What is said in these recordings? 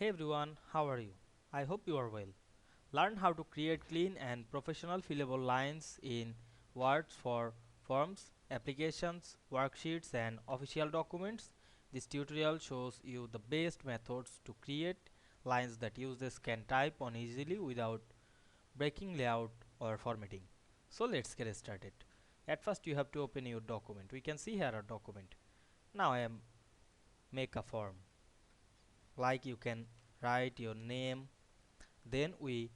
Hey everyone, how are you? I hope you are well. Learn how to create clean and professional fillable lines in Words for forms, applications, worksheets and official documents. This tutorial shows you the best methods to create lines that users can type on easily without breaking layout or formatting. So let's get started. At first you have to open your document. We can see here a document. Now I am make a form. Like you can write your name. Then we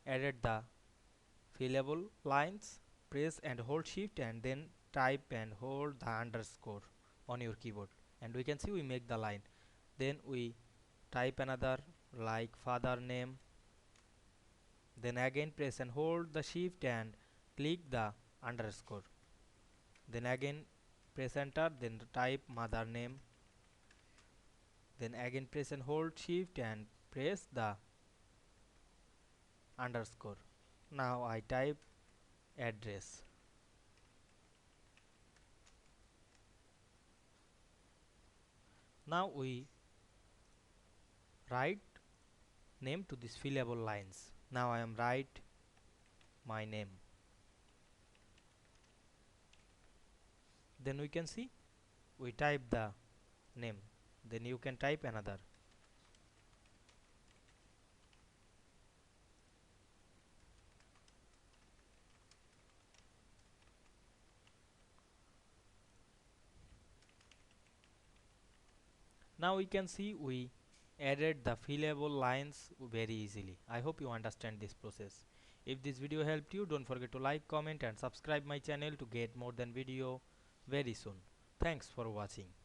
added the fillable lines. Press and hold shift and then type and hold the underscore on your keyboard, and we can see we make the line. Then we type another like father name, then again press and hold the shift and click the underscore, then again press enter, then type mother name, then again press and hold shift and press the underscore. Now I type address. Now we write name to these fillable lines. Now I am write my name. Then we can see we type the name. Then you can type another. Now we can see we added the fillable lines very easily. I hope you understand this process. If this video helped you, don't forget to like, comment and subscribe my channel to get more than video very soon. Thanks for watching.